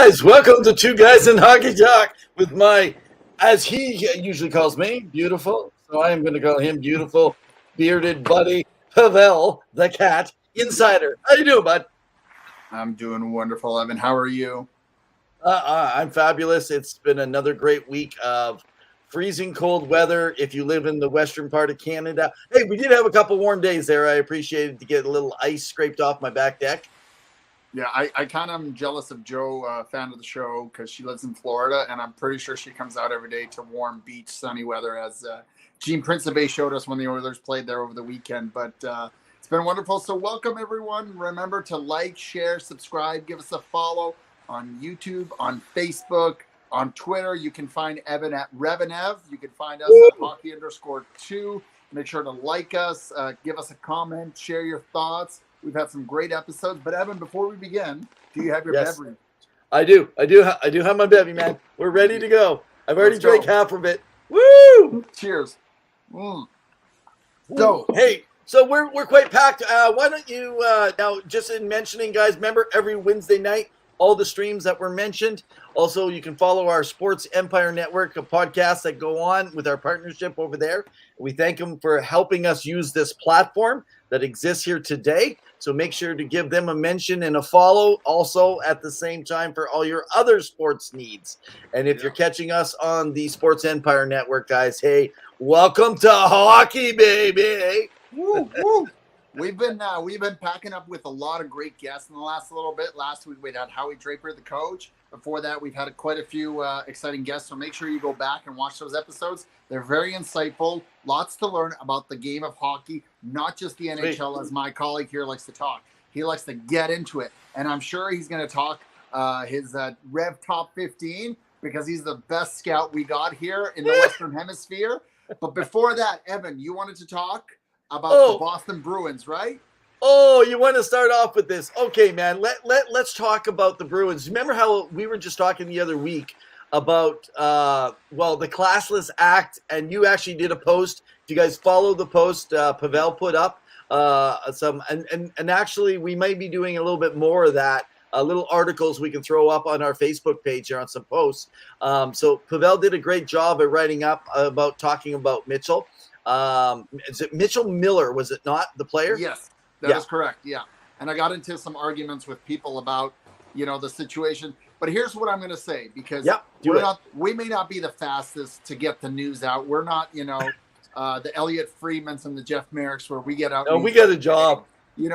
guys, welcome to Two Guys in Hockey Talk with my, as he usually calls me, beautiful. So I am going to call him beautiful, bearded buddy, Pavel, the cat, insider. How you doing, bud? I'm doing wonderful, Evan. How are you? I'm fabulous. It's been another great week of freezing cold weather if you live in the western part of Canada. Hey, we did have a couple warm days there. I appreciated to get a little ice scraped off my back deck. Yeah, I kind of am jealous of Joe, fan of the show, because she lives in Florida, and I'm pretty sure she comes out every day to warm beach, sunny weather, as Gene Principe showed us when the Oilers played there over the weekend. But it's been wonderful. So welcome, everyone. Remember to like, share, subscribe, give us a follow on YouTube, on Facebook, on Twitter. You can find Evan at Revenev. You can find us at Hockey_2. Make sure to like us, give us a comment, share your thoughts. We've had some great episodes. But Evan, before we begin, do you have your beverage? I do have my bevy, man. We're ready to go. I've already drank half of it. Woo! Cheers. So, hey, so we're quite packed. Why don't you now, just in mentioning, guys, remember every Wednesday night, all the streams that were mentioned. Also, you can follow our Sports Empire Network of podcasts that go on with our partnership over there. We thank them for helping us use this platform that exists here today. So make sure to give them a mention and a follow also at the same time for all your other sports needs. And if you're catching us on the Sports Empire Network, guys, hey, welcome to hockey, baby. Woo, woo. We've been packing up with a lot of great guests in the last little bit. Last week we had Howie Draper, the coach. Before that, we've had quite a few exciting guests. So make sure you go back and watch those episodes. They're very insightful. Lots to learn about the game of hockey, not just the NHL, as my colleague here likes to talk. He likes to get into it. And I'm sure he's going to talk his Rev Top 15 because he's the best scout we got here in the Western Hemisphere. But before that, Evan, you wanted to talk about the Boston Bruins, right? Oh, you want to start off with this? Okay, man. Let's talk about the Bruins. Remember how we were just talking the other week about the classless act, and you actually did a post. If you guys follow the post, Pavel put up some, and actually we might be doing a little bit more of that. Little articles we can throw up on our Facebook page or on some posts. So Pavel did a great job at writing up about talking about Mitchell. Is it Mitchell Miller? Was it not the player? Yes, that is correct. Yeah. And I got into some arguments with people about, the situation, but here's what I'm going to say, because we may not be the fastest to get the news out. We're not, the Elliot Friedmans and the Jeff Merricks where we get out. No, we got a job. We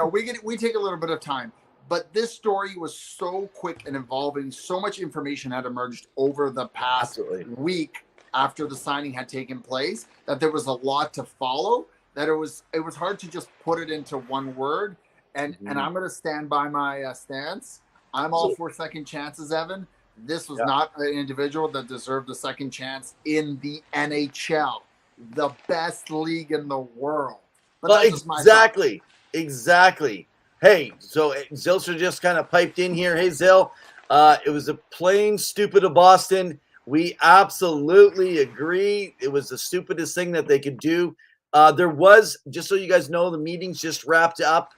take a little bit of time, but this story was so quick and involving. So much information had emerged over the past week after the signing had taken place, that there was a lot to follow, that it was hard to just put it into one word. And I'm going to stand by my stance. I'm all for second chances, Evan. This was not an individual that deserved a second chance in the NHL, the best league in the world. But exactly. Hey, so Zilster just kind of piped in here. Hey, Zil, it was a plain stupid of Boston. We absolutely agree. It was the stupidest thing that they could do. There was, just so you guys know, the meetings just wrapped up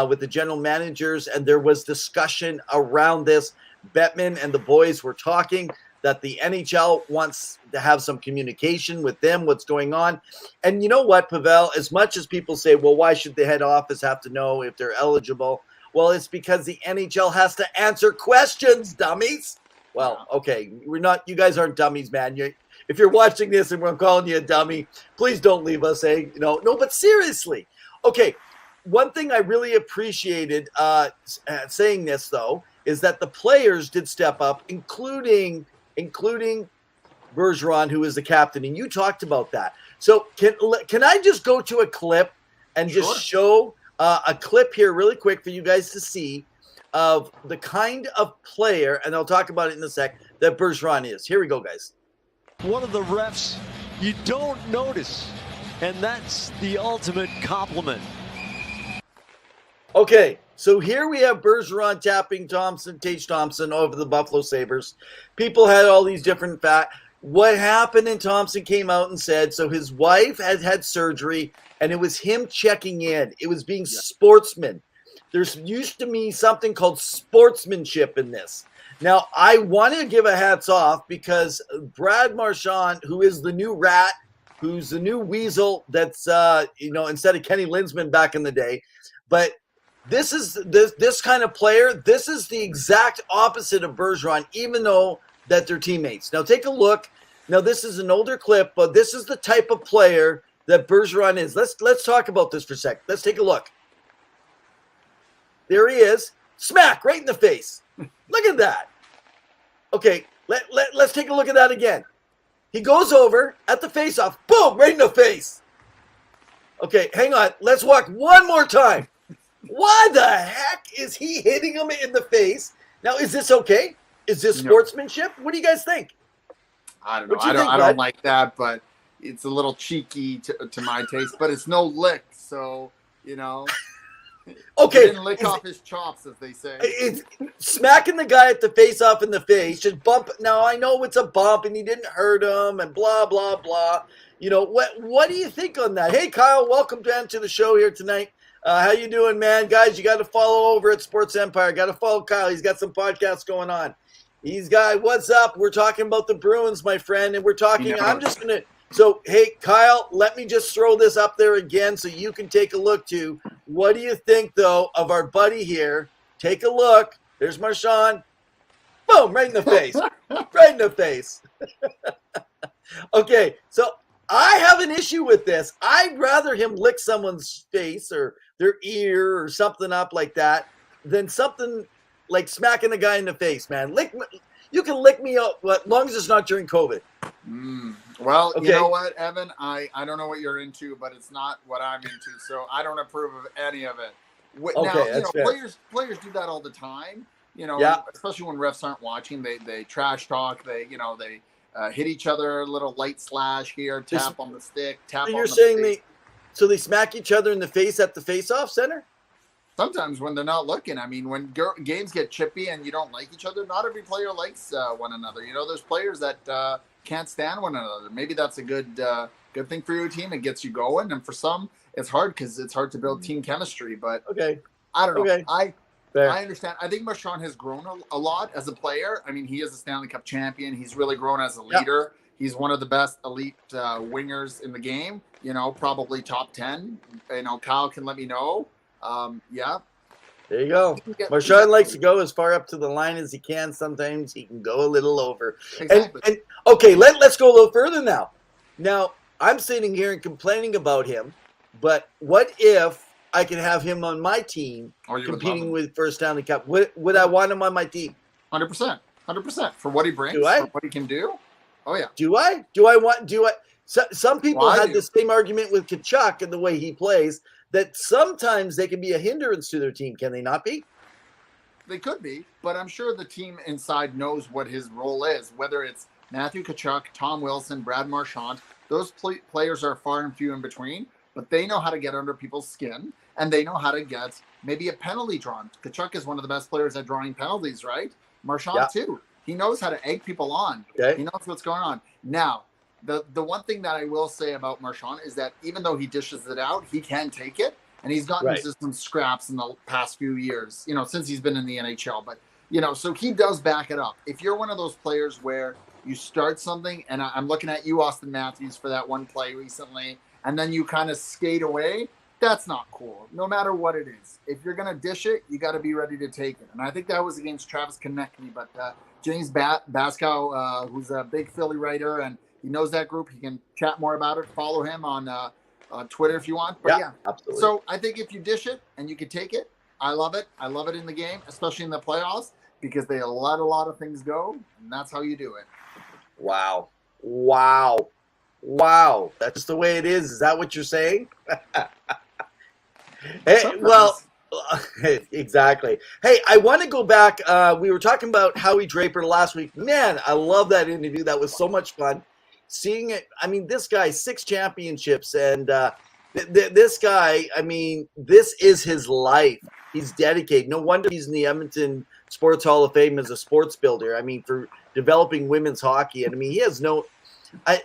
with the general managers, and there was discussion around this. Bettman and the boys were talking that the NHL wants to have some communication with them, what's going on. And you know what, Pavel, as much as people say, well, why should the head office have to know if they're eligible? Well, it's because the NHL has to answer questions, dummies. Well, okay, you guys aren't dummies, man. If you're watching this and we're calling you a dummy, please don't leave us, no, but seriously. Okay, one thing I really appreciated saying this, though, is that the players did step up, including Bergeron, who is the captain, and you talked about that. So can I just go to a clip and just show a clip here really quick for you guys to see of the kind of player, and I'll talk about it in a sec, that Bergeron is. Here we go, guys. One of the refs you don't notice, and that's the ultimate compliment. Okay, so here we have Bergeron tapping Tage Thompson over the Buffalo Sabres. People had all these different facts. What happened, and Thompson came out and said, so his wife had surgery, and it was him checking in. It was being sportsman. There's used to be something called sportsmanship in this. Now, I want to give a hats off because Brad Marchand, who is the new rat, who's the new weasel that's, instead of Kenny Linsman back in the day. But this is this kind of player. This is the exact opposite of Bergeron, even though that they're teammates. Now, take a look. Now, this is an older clip, but this is the type of player that Bergeron is. Let's talk about this for a sec. Let's take a look. There he is. Smack right in the face. Look at that. Okay, let's take a look at that again. He goes over at the face-off. Boom, right in the face. Okay, hang on. Let's walk one more time. Why the heck is he hitting him in the face? Now, is this okay? Is this sportsmanship? What do you guys think? I don't know. I don't like that, but it's a little cheeky to my taste. But it's no lick, so, Okay. He didn't lick off his chops, as they say. It's smacking the guy at the face-off in the face. Just bump. Now, I know it's a bump, and he didn't hurt him, and blah, blah, blah. What do you think on that? Hey, Kyle, welcome to the show here tonight. How you doing, man? Guys, you got to follow over at Sports Empire. Got to follow Kyle. He's got some podcasts going on. What's up? We're talking about the Bruins, my friend, and we're talking. I'm just going to. So, hey, Kyle, let me just throw this up there again so you can take a look too. What do you think, though, of our buddy here? Take a look. There's Marchand. Boom, right in the face. Right in the face. Okay, so I have an issue with this. I'd rather him lick someone's face or their ear or something up like that than something like smacking a guy in the face, man. You can lick me up, as long as it's not during COVID. Well, okay. You know what, Evan? I don't know what you're into, but it's not what I'm into, so I don't approve of any of it. Now, players do that all the time. Especially when refs aren't watching, they trash talk. They hit each other, a little light slash here, tap on the stick, tap. So you're saying they smack each other in the face at the face-off center? Sometimes when they're not looking. I mean, when games get chippy and you don't like each other, not every player likes one another. There's players that can't stand one another. Maybe that's a good thing for your team. It gets you going. And for some, it's hard because it's hard to build team chemistry. But I don't know. Okay. I understand. I think Marchand has grown a lot as a player. I mean, he is a Stanley Cup champion. He's really grown as a leader. Yep. He's one of the best elite wingers in the game. Probably top 10. Kyle can let me know. There you go. Marchand likes to go as far up to the line as he can. Sometimes he can go a little over. Exactly. And okay, let's go a little further now. Now, I'm sitting here and complaining about him, but what if I could have him on my team competing with First Stanley Cup? Would I want him on my team? 100%. 100%. For what he brings, for what he can do. Oh, yeah. Do I? Some people had the same argument with Tkachuk and the way he plays, that sometimes they can be a hindrance to their team. Can they not be? They could be, but I'm sure the team inside knows what his role is, whether it's Matthew Tkachuk, Tom Wilson, Brad Marchand. Those players are far and few in between, but they know how to get under people's skin, and they know how to get maybe a penalty drawn. Tkachuk is one of the best players at drawing penalties, right? Marchand, too. He knows how to egg people on. Okay. He knows what's going on. Now, the one thing that I will say about Marchand is that even though he dishes it out, he can take it. And he's gotten into some scraps in the past few years, since he's been in the NHL. But, so he does back it up. If you're one of those players where you start something, and I'm looking at you, Austin Matthews, for that one play recently, and then you kind of skate away, that's not cool, no matter what it is. If you're going to dish it, you got to be ready to take it. And I think that was against Travis Konecny. But James Baskow, who's a big Philly writer, and he knows that group. He can chat more about it. Follow him on Twitter if you want. But yeah, absolutely. So I think if you dish it and you can take it, I love it. I love it in the game, especially in the playoffs, because they let a lot of things go, and that's how you do it. Wow. That's the way it is. Is that what you're saying? Hey, well, exactly. Hey, I want to go back. We were talking about Howie Draper last week. Man, I love that interview. That was so much fun. Seeing it, I mean, this guy, 6 championships, and this guy, I mean, this is his life. He's dedicated. No wonder he's in the Edmonton Sports Hall of Fame as a sports builder. I mean, for developing women's hockey. And I mean, he has no – I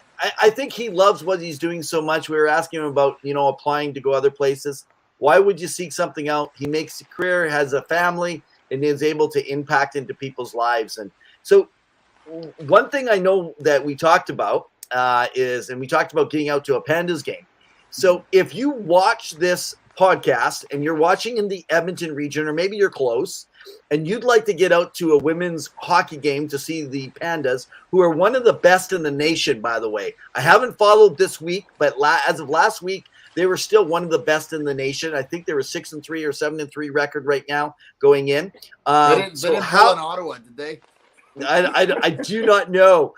think he loves what he's doing so much. We were asking him about, applying to go other places. Why would you seek something out? He makes a career, has a family, and is able to impact into people's lives. And so one thing I know that we talked about and we talked about getting out to a Pandas game. So if you watch this podcast and you're watching in the Edmonton region, or maybe you're close, and you'd like to get out to a women's hockey game to see the Pandas, who are one of the best in the nation, by the way. I haven't followed this week, but as of last week, they were still one of the best in the nation. I think they were 6-3 or 7-3 record right now going in. They didn't pull in Ottawa, did they? I do not know.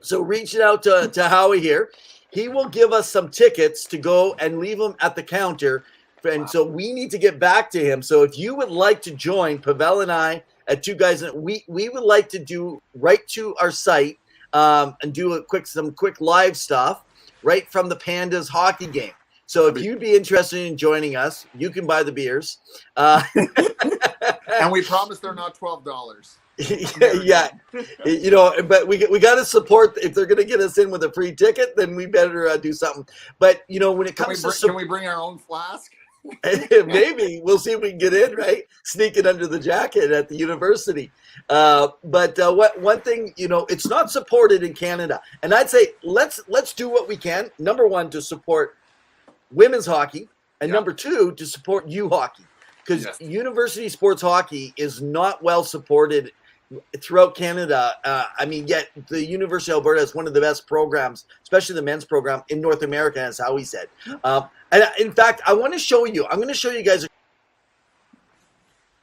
So reaching out to Howie here. He will give us some tickets to go and leave them at the counter. And so we need to get back to him. So if you would like to join Pavel and I at Two Guys, we would like to do right to our site and do some quick live stuff right from the Pandas hockey game. So if you'd be interested in joining us, you can buy the beers. And we promise they're not $12. Yeah, but we got to support. If they're going to get us in with a free ticket, then we better do something. But when it comes can we bring our own flask? Maybe we'll see if we can get in, right? Sneak it under the jacket at the university. But one thing, it's not supported in Canada, and I'd say let's do what we can. Number one, to support women's hockey, and number two, to support U hockey, because university sports hockey is not well supported throughout Canada. Yet the University of Alberta is one of the best programs, especially the men's program in North America, as Howie said. And in fact, I want to show you. I'm going to show you guys.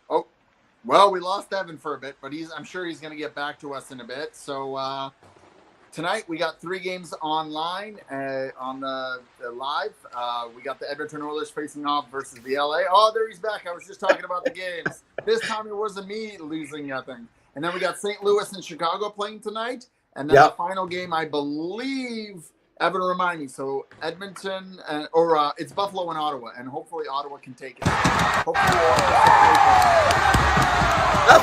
Oh, well, we lost Evan for a bit, but I'm sure he's going to get back to us in a bit. So tonight we got 3 games online on the live. We got the Edmonton Oilers facing off versus the LA. Oh, there he's back. I was just talking about the games. This time it wasn't me losing nothing. And then we got St. Louis and Chicago playing tonight. And then the final game, I believe, Evan, remind me. So Edmonton, it's Buffalo and Ottawa. And hopefully Ottawa can take it. That's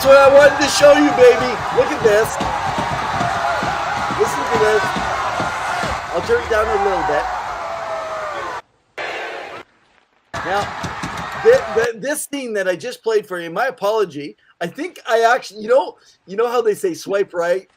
what I wanted to show you, baby. Look at this. Listen to this. I'll turn it down a little bit. Now, this scene that I just played for you, my apology. I think I actually, you know how they say swipe right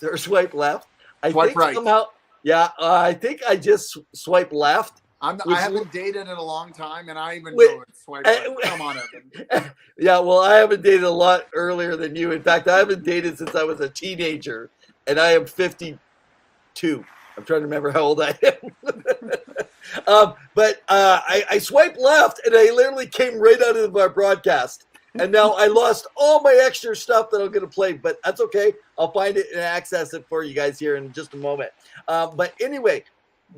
or swipe left? Swipe right. Somehow, I think I just swipe left. I haven't dated in a long time, and I even know it's swipe right. Come on, Evan. Yeah, well, I haven't dated a lot earlier than you. In fact, I haven't dated since I was a teenager, and I am 52. I'm trying to remember how old I am. But I swiped left, and I literally came right out of our broadcast. And now I lost all my extra stuff that I'm going to play, but that's okay. I'll find it and access it for you guys here in just a moment. But anyway,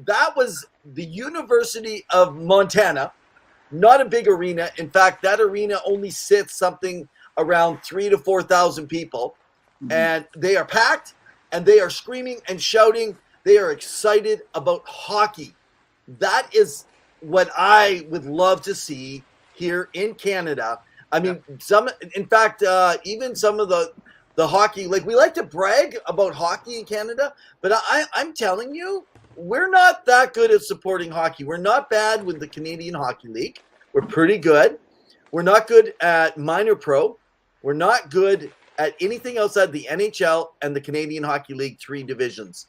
that was the University of Montana. Not a big arena. In fact, that arena only sits something around 3,000 to 4,000 people. Mm-hmm. And they are packed, and they are screaming and shouting. They are excited about hockey. That is what I would love to see here in Canada. I mean, even some of the hockey, like we like to brag about hockey in Canada, but I'm telling you, we're not that good at supporting hockey. We're not bad with the Canadian Hockey League. We're pretty good. We're not good at minor pro. We're not good at anything outside the NHL and the Canadian Hockey League 3 divisions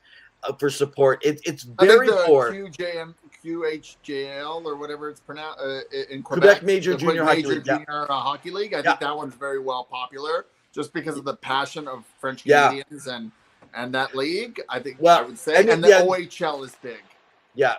for support. It's very poor. QHJL or whatever it's pronounced in Quebec Major Junior Hockey League. Hockey League. I think that one's very well popular just because of the passion of French Canadians and that league. I think I would say, and the OHL is big. Yeah.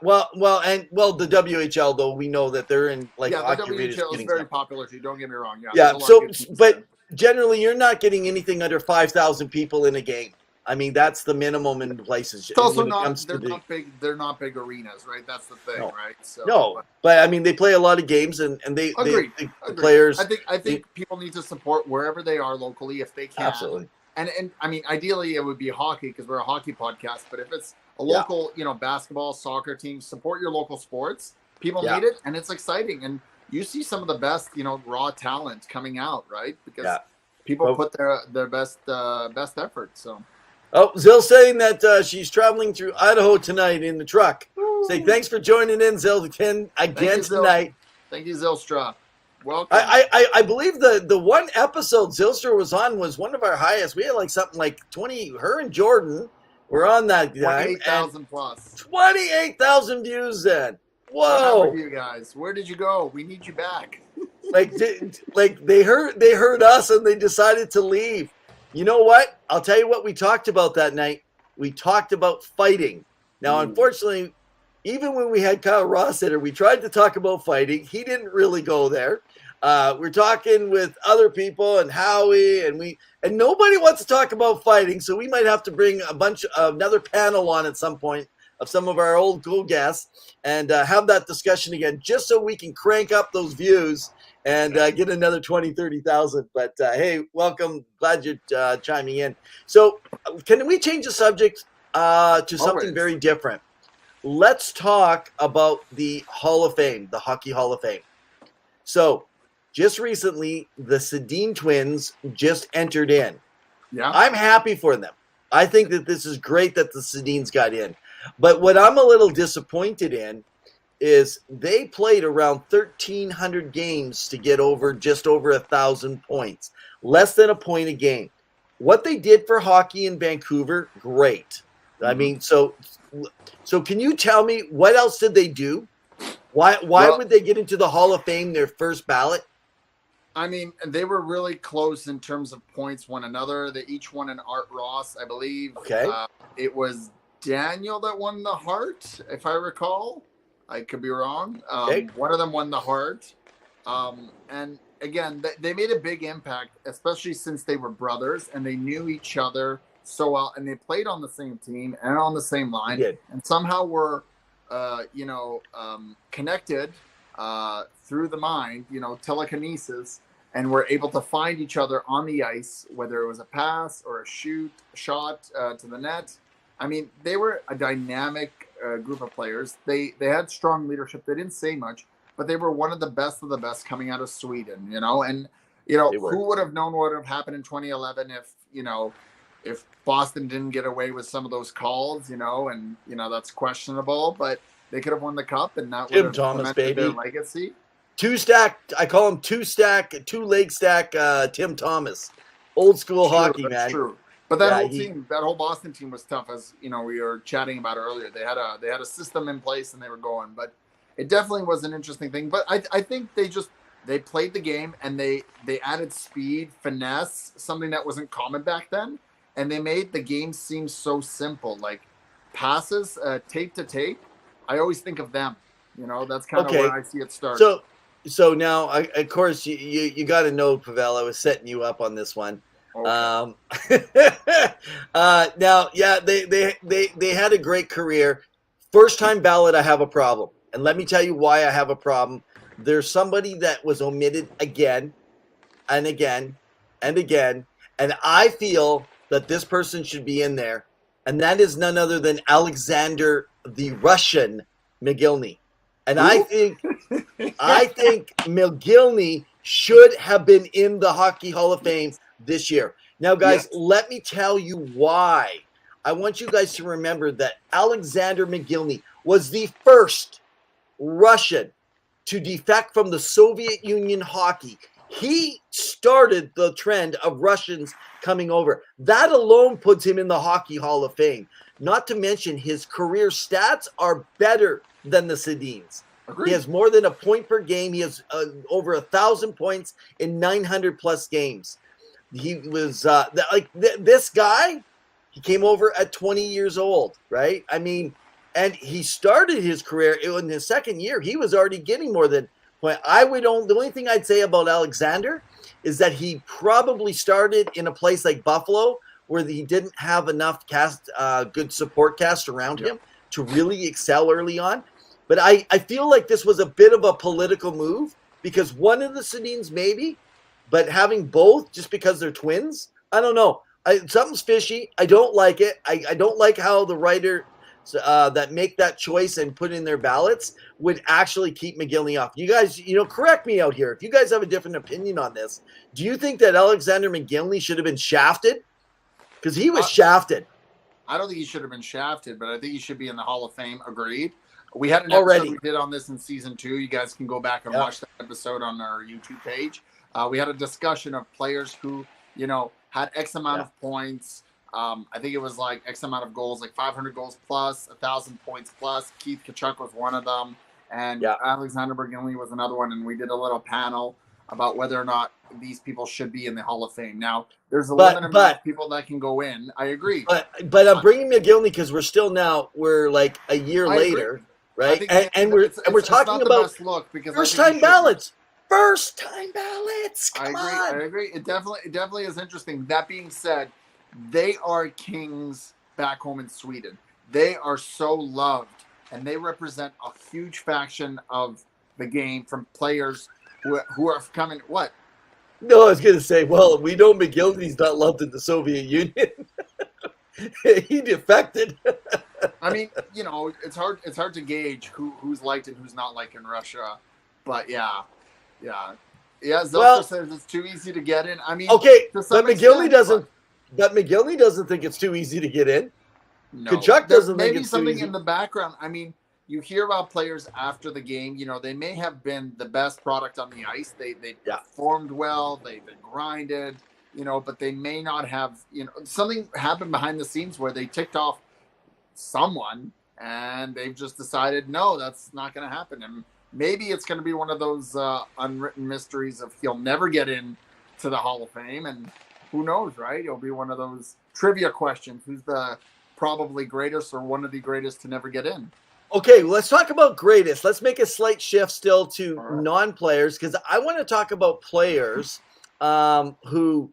Well, the WHL though we know that they're in like hockey. The WHL is very popular too. Don't get me wrong. Yeah. So, but generally, you're not getting anything under 5,000 people in a game. I mean, that's the minimum in places. It's also not big. They're not big arenas, right? That's the thing, right? So, but I mean, they play a lot of games, and they Agreed. The players. I think people need to support wherever they are locally if they can. Absolutely. And I mean, ideally, it would be hockey because we're a hockey podcast. But if it's a local, basketball, soccer team, support your local sports. People need it, and it's exciting. And you see some of the best, raw talent coming out, right? Because people put their best effort. So. Oh, Zill saying that she's traveling through Idaho tonight in the truck. Say thanks for joining in, Zill, again tonight. Thank you, Zylstra. Welcome. I believe the one episode Zylstra was on was one of our highest. We had like something like 20. Her and Jordan were on that guy. 28,000 plus. 28,000 views then. What Whoa! happened to you guys? Where did you go? We need you back. like they heard us and they decided to leave. You know what? I'll tell you what we talked about that night. We talked about fighting. Now, unfortunately, even when we had Kyle Rossiter, we tried to talk about fighting. He didn't really go there. We're talking with other people and Howie, and nobody wants to talk about fighting. So we might have to bring another panel on at some point of some of our old cool guests and have that discussion again, just so we can crank up those views and get another 20, 30,000. But hey, welcome. Glad you're chiming in. So can we change the subject to something very different? Let's talk about the Hall of Fame, the Hockey Hall of Fame. So just recently, the Sedin twins just entered in. Yeah, I'm happy for them. I think that this is great that the Sedins got in. But what I'm a little disappointed in is they played around 1,300 games to get just over 1,000 points, less than a point a game. What they did for hockey in Vancouver, great. I mean, so can you tell me what else did they do? Why would they get into the Hall of Fame their first ballot? I mean, they were really close in terms of points one another. They each won an Art Ross, I believe. Okay. It was Daniel that won the Hart, if I recall. I could be wrong. Okay. One of them won the Hart. And again, they made a big impact, especially since they were brothers and they knew each other so well. And they played on the same team and on the same line. And somehow were, connected through the mind, telekinesis, and were able to find each other on the ice, whether it was a pass or a shot to the net. I mean, they were a dynamic group of players. They had strong leadership. They didn't say much, but they were one of the best coming out of Sweden, and who would have known what would have happened in 2011 if Boston didn't get away with some of those calls, and that's questionable, but they could have won the cup, and that would have cemented their legacy. I call him two-leg stack Tim Thomas. Old school hockey, man. That's true. But that whole Boston team was tough, as we were chatting about earlier. They had a system in place and they were going, but it definitely was an interesting thing. But I think they played the game and they added speed, finesse, something that wasn't common back then, and they made the game seem so simple, like passes, tape to tape. I always think of them. That's kind of where I see it start. So now, of course, you got to know, Pavel, I was setting you up on this one. Okay. Now, yeah, they had a great career. First time ballot, I have a problem, and let me tell you why I have a problem. There's somebody that was omitted again, and again, and again, and I feel that this person should be in there, and that is none other than Alexander the Russian McGillney. And I think McGillney should have been in the Hockey Hall of Fame this year. Now, guys, let me tell you why. I want you guys to remember that Alexander McGillney was the first Russian to defect from the Soviet Union hockey. He started the trend of Russians coming over. That alone puts him in the Hockey Hall of Fame. Not to mention his career stats are better than the Sedins. Agreed. He has more than a point per game. He has over 1,000 points in 900 plus games. He was this guy. He came over at 20 years old, right? I mean, and he started his career in his second year. He was already getting more than point. The only thing I'd say about Alexander is that he probably started in a place like Buffalo, where he didn't have enough good support cast around him to really excel early on. But I feel like this was a bit of a political move, because one of the Sedins maybe, but having both just because they're twins, I don't know. Something's fishy. I don't like it. I don't like how the writer that make that choice and put in their ballots would actually keep McGillney off. You guys, correct me out here. If you guys have a different opinion on this, do you think that Alexander McGillney should have been shafted? Because he was shafted. I don't think he should have been shafted, but I think he should be in the Hall of Fame. Agreed. We had an Already. episode we did on this in season 2. You guys can go back and watch that episode on our YouTube page. We had a discussion of players who, had X amount of points. I think it was like X amount of goals, like 500 goals plus, 1,000 points plus. Keith Tkachuk was one of them. And Alexander Berginley was another one. And we did a little panel about whether or not these people should be in the Hall of Fame. Now, there's a limited amount of people that can go in. I agree. But I'm bringing McGillney because we're like a year later, right? And we're talking about first time ballots. First time ballots. Come on. I agree. It definitely is interesting. That being said, they are kings back home in Sweden. They are so loved, and they represent a huge faction of the game from players who are coming. What? No, I was going to say, well, we know McGillney's not loved in the Soviet Union. He defected. I mean, it's hard to gauge who's liked and who's not liked in Russia. But yeah. Zelster says it's too easy to get in. I mean, okay, but McGillney doesn't. But McGillney doesn't think it's too easy to get in. No, Tkachuk doesn't think it's something too easy. In the background. I mean, you hear about players after the game. They may have been the best product on the ice. They performed well. They've been grinded. But they may not have. Something happened behind the scenes where they ticked off someone, and they've just decided, no, that's not going to happen. And maybe it's going to be one of those unwritten mysteries of he'll never get in to the Hall of Fame, and who knows, right? It'll be one of those trivia questions. Who's the probably greatest or one of the greatest to never get in? Okay, let's talk about greatest. Let's make a slight shift still to non-players because I want to talk about players who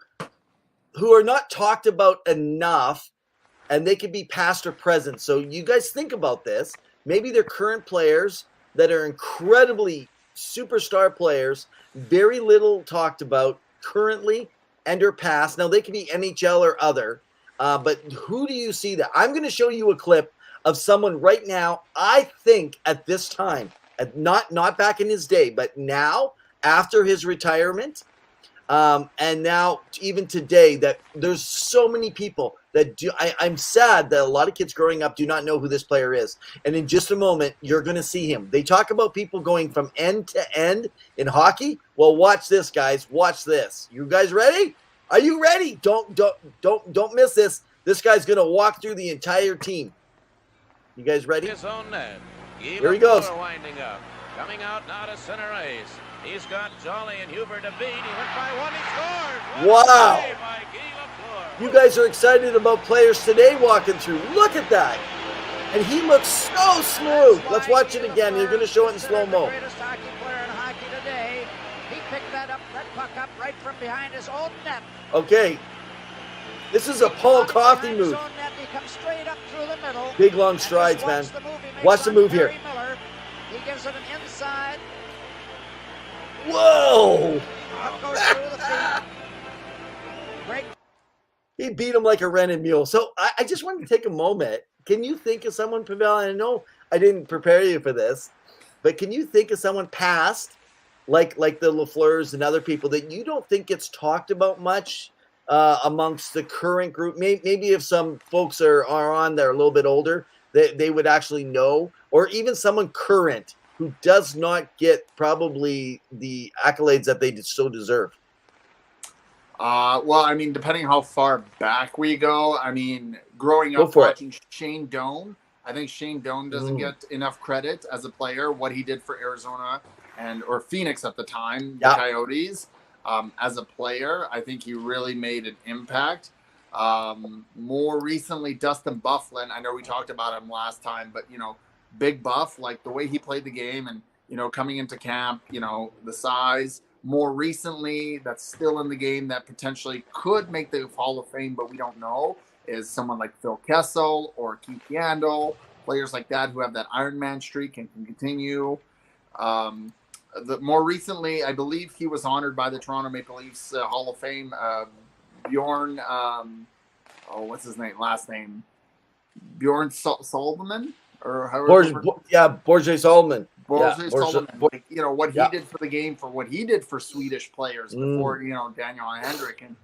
are not talked about enough, and they could be past or present. So you guys think about this. Maybe they're current players that are incredibly superstar players, very little talked about currently and or past. Now, they could be NHL or other, but who do you see that? I'm going to show you a clip of someone right now, I think at this time, not back in his day, but now after his retirement, and now even today, that there's so many people that do. I'm sad that a lot of kids growing up do not know who this player is. And in just a moment, you're going to see him. They talk about people going from end to end in hockey. Well, watch this, guys. Watch this. You guys ready? Are you ready? Don't miss this. This guy's going to walk through the entire team. You guys ready? His own net. Here he goes. Winding up. Coming out now to center ice. He's got Jolly and Huber to beat. He went by one. He scores. Wow. By Guy Lafleur. You guys are excited about players today walking through. Look at that. And he looks so smooth. Let's watch it again. They're going to show it in slow-mo. The greatest hockey player in hockey today. He picked that puck up right from behind his own net. Okay. This is a Paul Coffey move. He comes straight up through the middle. Big long strides, man. Watch the move here. He gives it an inside. Whoa! Puck goes through the feet. Great. He beat him like a rented mule. So I just wanted to take a moment. Can you think of someone, Pavel? I know I didn't prepare you for this, but can you think of someone past, like the Lafleurs and other people that you don't think gets talked about much amongst the current group? Maybe if some folks are on there a little bit older, they would actually know, or even someone current who does not get probably the accolades that they so deserve. Well, I mean, depending how far back we go, I mean, growing up watching Shane Doan, I think Shane Doan doesn't get enough credit as a player, what he did for Arizona or Phoenix at the time, the Coyotes. As a player, I think he really made an impact. More recently, Dustin Byfuglien, I know we talked about him last time, but, Big Buff, like the way he played the game and, coming into camp, the size. More recently, that's still in the game that potentially could make the Hall of Fame, but we don't know, is someone like Phil Kessel or Keith Yandel, players like that who have that Iron Man streak and can continue. More recently, I believe he was honored by the Toronto Maple Leafs Hall of Fame. Bjorn, what's his name? Last name? Bjorn Solomon? Or however. Borje Solomon. Borje Solomon. Like, what he did for the game, for what he did for Swedish players before, Daniel Hendrick. And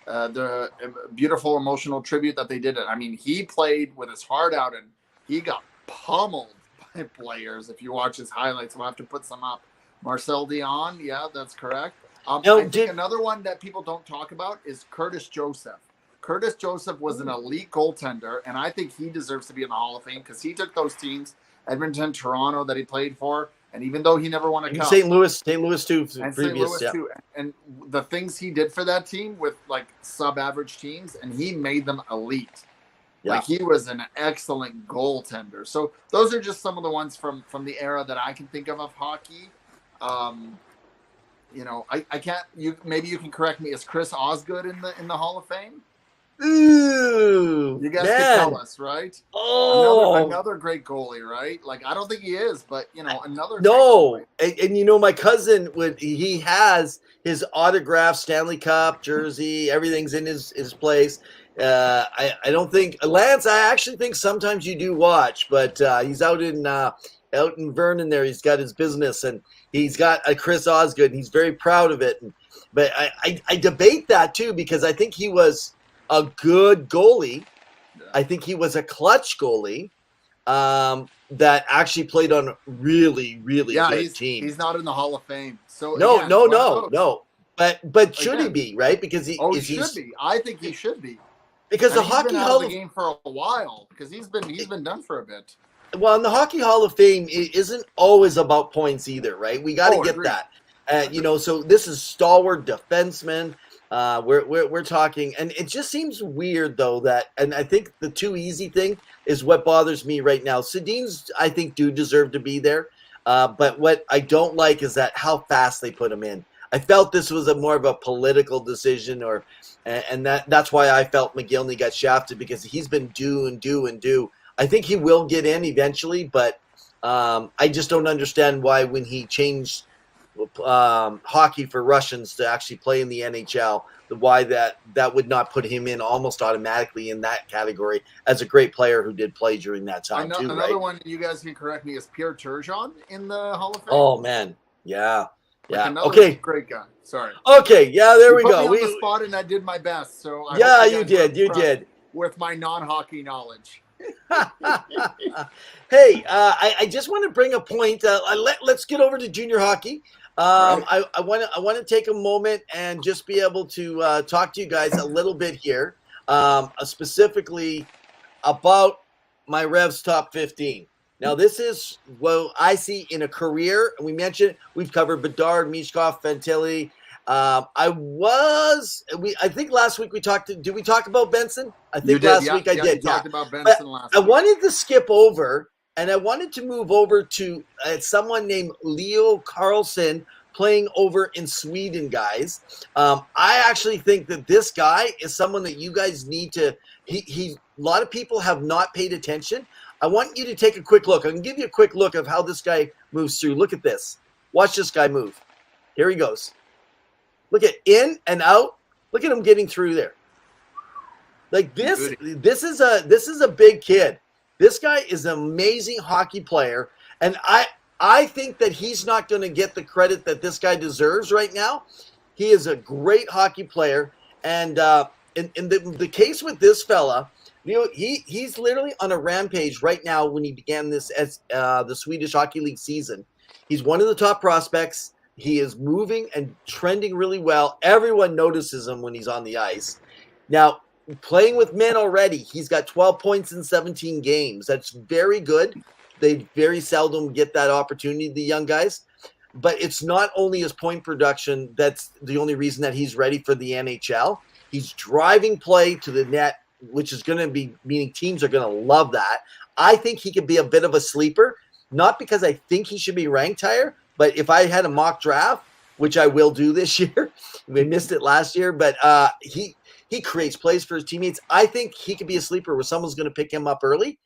the beautiful emotional tribute that they did. I mean, he played with his heart out, and he got pummeled by players. If you watch his highlights, we'll have to put some up. Marcel Dion, yeah, that's correct. I think another one that people don't talk about is Curtis Joseph. Curtis Joseph was an elite goaltender, and I think he deserves to be in the Hall of Fame because he took those teams, Edmonton, Toronto, that he played for, and even though he never won a cup, St. Louis too. And Previous, St. Louis too, and the things he did for that team with like sub-average teams, and he made them elite. Yeah. Like he was an excellent goaltender. So those are just some of the ones from the era that I can think of hockey. You know, I can't. Maybe you can correct me. Is Chris Osgood in the Hall of Fame? Ooh, You guys man. can tell us, right? Oh, Another great goalie, right? Like I don't think he is, but you know, another. no. And you know, my cousin he has his autographed Stanley Cup jersey. Everything's in his place. I don't think Lance. I actually think sometimes you do watch, but he's out in Vernon there. He's got his business, and he's got a Chris Osgood, and he's very proud of it. But I debate that too because I think he was a good goalie. I think he was a clutch goalie that actually played on a really, really good team. He's not in the Hall of Fame. So No. But should he be, right? Because he should be. I think he should be. Because the Hockey been out Hall of the game for a while because he's been done for a bit. Well, in the Hockey Hall of Fame, it isn't always about points either, right? We got to get agreed. that. You know, so this is stalwart defenseman. We're talking, and it just seems weird though that, and I think the too easy thing is what bothers me right now. Sedin's, I think, do deserve to be there, but what I don't like is that how fast they put him in. I felt this was more of a political decision, and that's why I felt McGillney got shafted because he's been do. I think he will get in eventually, but I just don't understand why when he changed hockey for Russians to actually play in the NHL, why that would not put him in almost automatically in that category as a great player who did play during that time too. Another one you guys can correct me is Pierre Turgeon in the Hall of Fame. Oh man, yeah. Okay, great guy. Sorry. Okay, yeah, there we go. Put me on the spot, and I did my best. So you did with my non-hockey knowledge. Hey, I just want to bring a point. Let's get over to junior hockey. I want to take a moment and just be able to talk to you guys a little bit here, specifically about my Revs top 15. Now, this is what I see in a career. We mentioned we've covered Bedard, Mishkov, Fantilli. I think last week we talked. Did we talk about Benson? I think last week I did. You talked about Benson last week. I wanted to skip over, and I wanted to move over to someone named Leo Carlson playing over in Sweden, guys. I actually think that this guy is someone that you guys need to. A lot of people have not paid attention. I want you to take a quick look. I can give you a quick look of how this guy moves through. Look at this. Watch this guy move. Here he goes. Look at in and out. Look at him getting through there. Like this is a big kid. This guy is an amazing hockey player, and I think that he's not going to get the credit that this guy deserves right now. He is a great hockey player, and in the case with this fella, you know, he's literally on a rampage right now. When he began this as the Swedish Hockey League season, he's one of the top prospects. He is moving and trending really well. Everyone notices him when he's on the ice. Now, playing with men already, he's got 12 points in 17 games. That's very good. They very seldom get that opportunity, the young guys. But it's not only his point production that's the only reason that he's ready for the NHL. He's driving play to the net, which is going to be meaning teams are going to love that. I think he could be a bit of a sleeper, not because I think he should be ranked higher, but if I had a mock draft, which I will do this year, we missed it last year, but he creates plays for his teammates. I think he could be a sleeper where someone's going to pick him up early.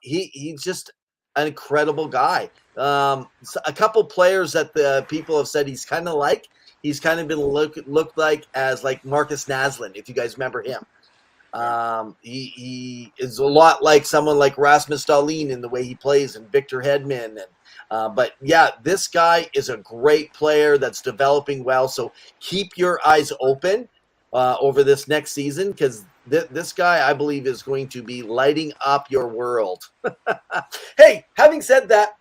He's just an incredible guy. A couple players that the people have said he's kind of been looked like as like Marcus Naslund, if you guys remember him. He is a lot like someone like Rasmus Dahlin in the way he plays, and Victor Hedman. But yeah, this guy is a great player that's developing well. So keep your eyes open. over this next season, because this guy, I believe, is going to be lighting up your world. Hey, having said that,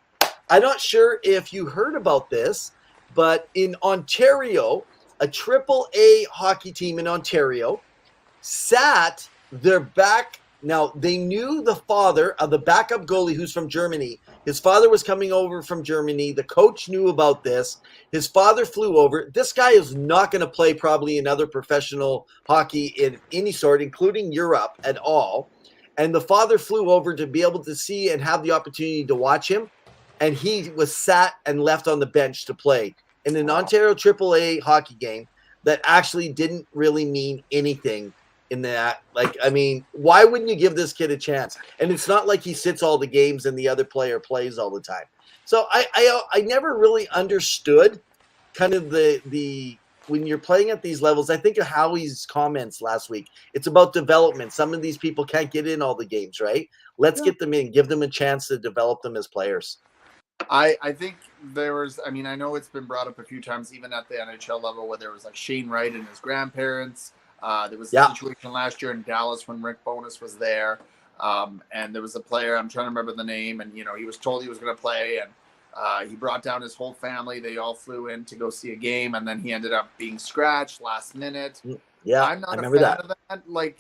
I'm not sure if you heard about this, but in Ontario, a AAA hockey team in Ontario sat their back. Now, they knew the father of the backup goalie who's from Germany. His father was coming over from Germany. The coach knew about this. His father flew over. This guy is not going to play probably another professional hockey in any sort, including Europe at all. And the father flew over to be able to see and have the opportunity to watch him. And he was sat and left on the bench to play in an Ontario AAA hockey game that actually didn't really mean anything in that. Like, I mean, why wouldn't you give this kid a chance? And it's not like he sits all the games and the other player plays all the time. So I never really understood kind of the when you're playing at these levels. I think of Howie's comments last week. It's about development. Some of these people can't get in all the games, right? Let's get them in, give them a chance to develop them as players. I think there was, I mean, I know it's been brought up a few times, even at the NHL level, where there was like Shane Wright and his grandparents. There was a situation last year in Dallas when Rick Bowness was there. And there was a player, I'm trying to remember the name, and, you know, he was told he was going to play, and he brought down his whole family. They all flew in to go see a game, and then he ended up being scratched last minute. Yeah, I'm not a fan of that. Like,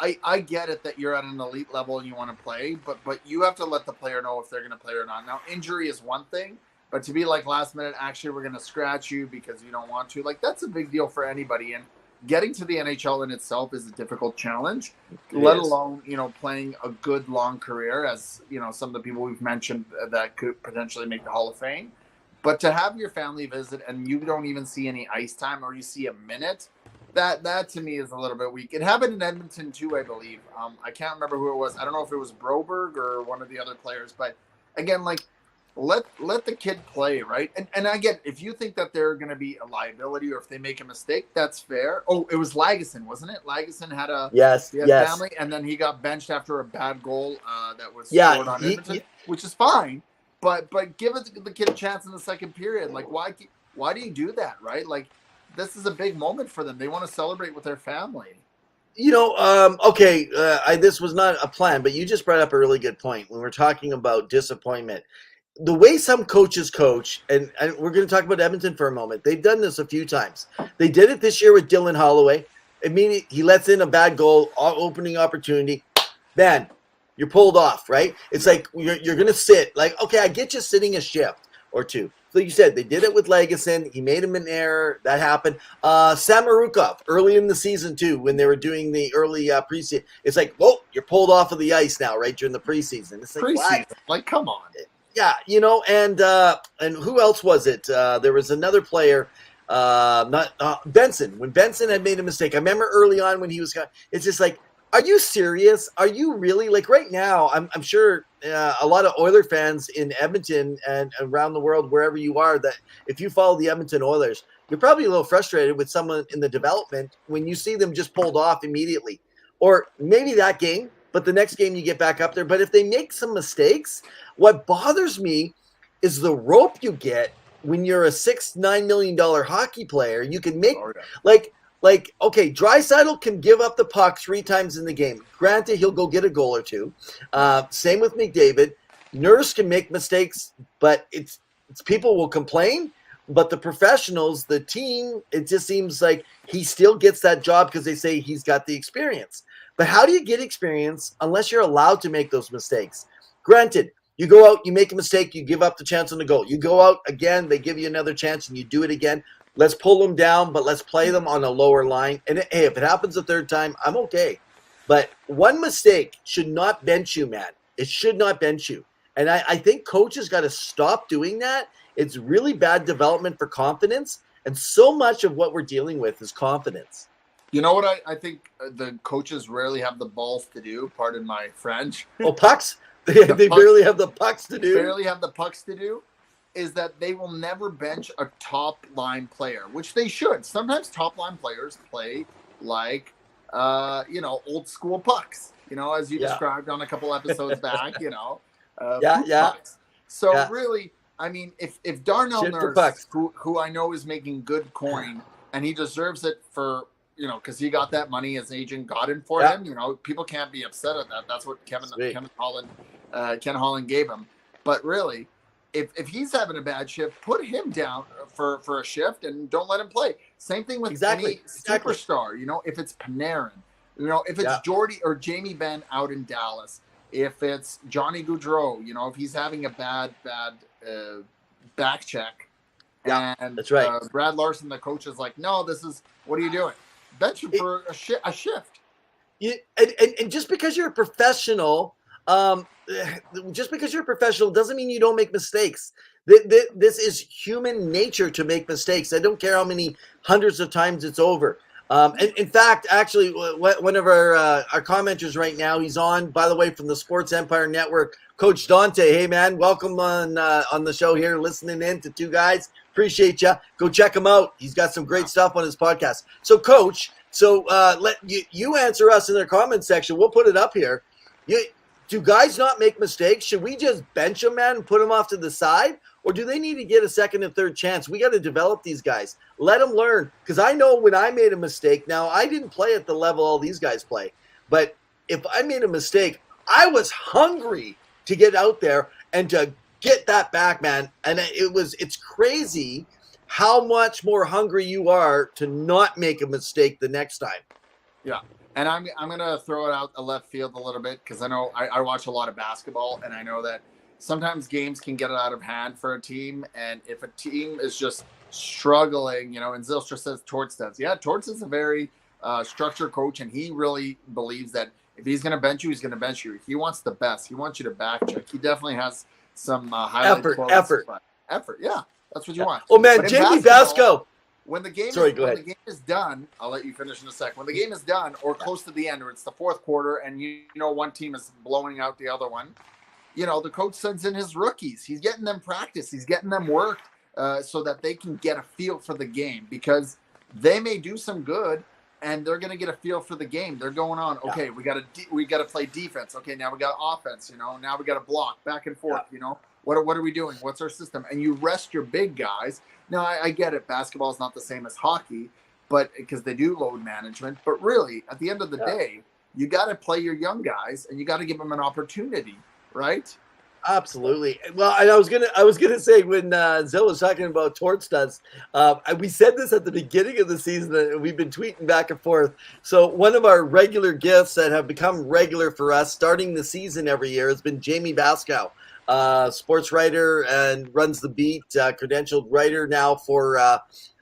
I get it that you're at an elite level and you want to play, but you have to let the player know if they're going to play or not. Now, injury is one thing, but to be like last minute, actually, we're going to scratch you because you don't want to, like, that's a big deal for anybody. And getting to the NHL in itself is a difficult challenge, let alone, you know, playing a good long career, as, you know, some of the people we've mentioned that could potentially make the Hall of Fame. But to have your family visit and you don't even see any ice time, or you see a minute, that to me is a little bit weak. It happened in Edmonton too, I believe. I can't remember who it was. I don't know if it was Broberg or one of the other players, but again, like, let the kid play, right? And again, if you think that they're going to be a liability, or if they make a mistake, that's fair. Oh, it was Lagesson, wasn't it? Lagesson had a family, and then he got benched after a bad goal that was scored on Edmonton, which is fine. But give the kid a chance in the second period. Like, why do you do that, right? Like, this is a big moment for them. They want to celebrate with their family. You know, this was not a plan, but you just brought up a really good point when we're talking about disappointment. The way some coaches coach, and we're going to talk about Edmonton for a moment. They've done this a few times. They did it this year with Dylan Holloway. Immediately, he lets in a bad goal, opening opportunity. Man, you're pulled off, right? It's like you're going to sit. Like, okay, I get you sitting a shift or two. So you said they did it with Lagesson. He made him an error. That happened. Samorukov, early in the season too, when they were doing the early preseason. It's like, whoa, you're pulled off of the ice now, right, during the preseason. It's like, preseason. Like, come on. Yeah, you know, and who else was it? There was another player, Benson. When Benson had made a mistake, I remember early on when he was. It's just like, are you serious? Are you really, like, right now? I'm sure a lot of Oiler fans in Edmonton and around the world, wherever you are, that if you follow the Edmonton Oilers, you're probably a little frustrated with someone in the development when you see them just pulled off immediately, or maybe that game. But the next game you get back up there. But if they make some mistakes, what bothers me is the rope you get when you're a $6-9 million hockey player. You can make like okay, Draisaitl can give up the puck 3 times in the game. Granted, he'll go get a goal or two. Same with McDavid. Nurse can make mistakes, but it's people will complain. But the professionals, the team, it just seems like he still gets that job because they say he's got the experience. But how do you get experience unless you're allowed to make those mistakes? Granted, you go out, you make a mistake, you give up the chance on the goal. You go out again, they give you another chance, and you do it again. Let's pull them down, but let's play them on a lower line. And hey, if it happens a third time, I'm okay. But one mistake should not bench you, man. It should not bench you. And I think coaches got to stop doing that. It's really bad development for confidence. And so much of what we're dealing with is confidence. You know what I think the coaches rarely have the balls to do, pardon my French. Oh, pucks? They barely have the pucks to do. Barely have the pucks to do, is that they will never bench a top-line player, which they should. Sometimes top-line players play like, old-school pucks, as you described on a couple episodes back, pucks. So really, I mean, if Darnell Nurse, who I know is making good coin, and he deserves it for because he got that money, his agent got in for Yeah. him. People can't be upset at that. That's what Ken Sweet. Holland gave him. But really, if he's having a bad shift, put him down for a shift and don't let him play. Same thing with any superstar. If it's Panarin, if it's Jordy or Jamie Benn out in Dallas, if it's Johnny Gaudreau, if he's having a bad back check. Yeah, and that's right. Brad Larson, the coach, is like, no, what are you doing? Bench him for a shift. And just because you're a professional, doesn't mean you don't make mistakes. This is human nature to make mistakes. I don't care how many hundreds of times it's over. And in fact, actually, one of our commenters right now, he's on, by the way, from the Sports Empire Network, Coach Dante. Hey, man, welcome on the show here, listening in to two guys. Appreciate you. Go check him out. He's got some great stuff on his podcast. So, Coach, let you answer us in the comment section. We'll put it up here. Do guys not make mistakes? Should we just bench them, man, and put them off to the side? Or do they need to get a second and third chance? We got to develop these guys. Let them learn. Because I know when I made a mistake, now I didn't play at the level all these guys play. But if I made a mistake, I was hungry to get out there and to get that back, man. And it's crazy how much more hungry you are to not make a mistake the next time. Yeah. And I'm going to throw it out the left field a little bit because I know I watch a lot of basketball, and I know that sometimes games can get out of hand for a team. And if a team is just struggling, and Zylstra says Torts does. Yeah, Torts is a very structured coach, and he really believes that if he's going to bench you, he's going to bench you. He wants the best. He wants you to back check. He definitely has some highlight effort. Yeah, that's what you want. Oh, man, Jamie Vasco. When the game when the game is done, I'll let you finish in a sec. When the game is done or close to the end, or it's the fourth quarter, and one team is blowing out the other one, the coach sends in his rookies. He's getting them practice. He's getting them worked so that they can get a feel for the game, because they may do some good and they're going to get a feel for the game. They're going on. Okay, we got to play defense. Okay, now we got offense. Now we got to block back and forth. What are we doing? What's our system? And you rest your big guys. Now, I get it. Basketball is not the same as hockey, but because they do load management. But really, at the end of the day, you got to play your young guys, and you got to give them an opportunity, right? Absolutely. Well, and I was gonna say when Zill was talking about Torts does, we said this at the beginning of the season, and we've been tweeting back and forth. So one of our regular gifts that have become regular for us starting the season every year has been Jamie Vasco. Sports writer and runs the beat, credentialed writer now for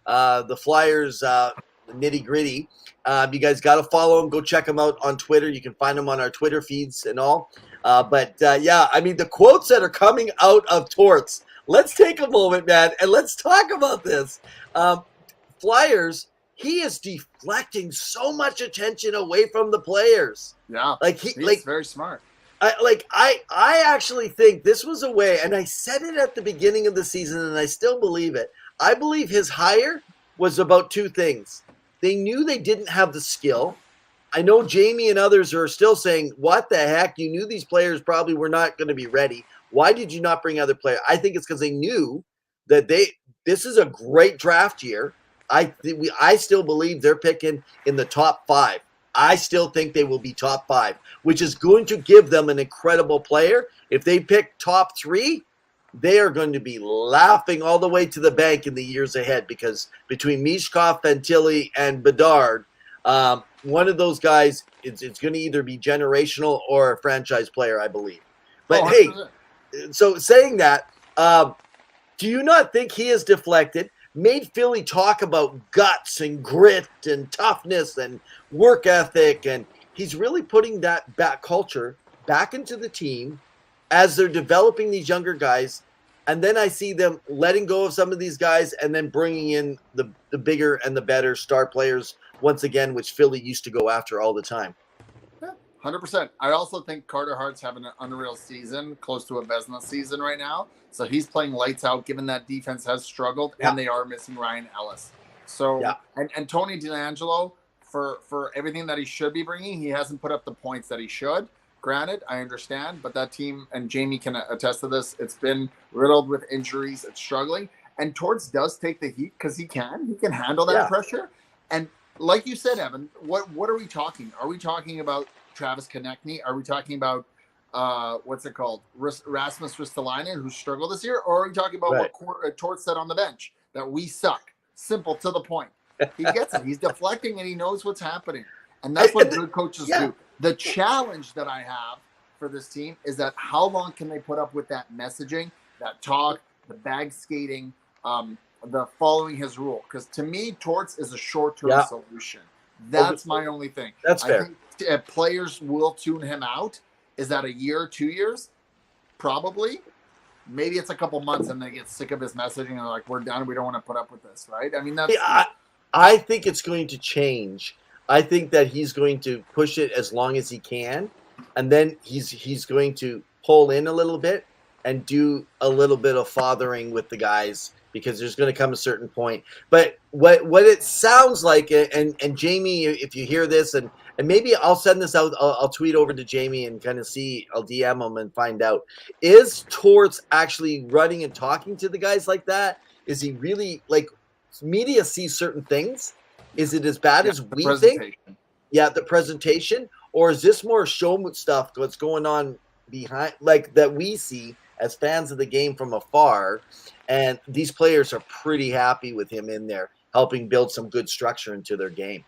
the Flyers Nitty Gritty. You guys got to follow him. Go check him out on Twitter. You can find him on our Twitter feeds and all. But the quotes that are coming out of Torts, let's take a moment, man, and let's talk about this. Flyers, he is deflecting so much attention away from the players. Yeah, he's very smart. I actually think this was a way, and I said it at the beginning of the season, and I still believe it. I believe his hire was about two things. They knew they didn't have the skill. I know Jamie and others are still saying, what the heck? You knew these players probably were not going to be ready. Why did you not bring other players? I think it's because they knew that this is a great draft year. I still believe they're picking in the top 5. I still think they will be top 5, which is going to give them an incredible player. If they pick top 3, they are going to be laughing all the way to the bank in the years ahead, because between Mishkov, Fantilli, and Bedard, one of those guys, it's going to either be generational or a franchise player, I believe. But hey, so saying that, do you not think he has deflected, made Philly talk about guts and grit and toughness and work ethic, and he's really putting that back culture back into the team as they're developing these younger guys. And then I see them letting go of some of these guys and then bringing in the bigger and the better star players once again, which Philly used to go after all the time. 100%. I also think Carter Hart's having an unreal season, close to a Vezina season right now. So he's playing lights out, given that defense has struggled, and they are missing Ryan Ellis. So and Tony DeAngelo, for everything that he should be bringing, he hasn't put up the points that he should. Granted, I understand, but that team, and Jamie can attest to this, it's been riddled with injuries. It's struggling. And Torts does take the heat because he can handle that pressure. And like you said, Evan, what are we talking? Are we talking about Travis Konechny? Are we talking about what's it called, Rasmus Ristolainen, who struggled this year? Or are we talking about Right. what Torts said on the bench, that we suck? Simple, to the point. He gets it. He's deflecting and he knows what's happening. And that's what good coaches do. The challenge that I have for this team is that how long can they put up with that messaging, that talk, the bag skating, the following his rule? Because to me, Torts is a short-term solution. That's my only thing. That's fair. I think players will tune him out. Is that a year, 2 years? Probably. Maybe it's a couple months and they get sick of his messaging and they're like, we're done. We don't want to put up with this, right? I mean, that's. I think it's going to change. I think that he's going to push it as long as he can, and then he's going to pull in a little bit and do a little bit of fathering with the guys, because there's going to come a certain point. But what it sounds like, and Jamie, if you hear this, and maybe I'll send this out, I'll tweet over to Jamie and kind of see, I'll DM him and find out, is Torts actually running and talking to the guys like that? Is he really, like, media sees certain things? Is it as bad as we think? Yeah, the presentation, or is this more show stuff what's going on behind, like, that we see as fans of the game from afar? And these players are pretty happy with him in there, helping build some good structure into their game.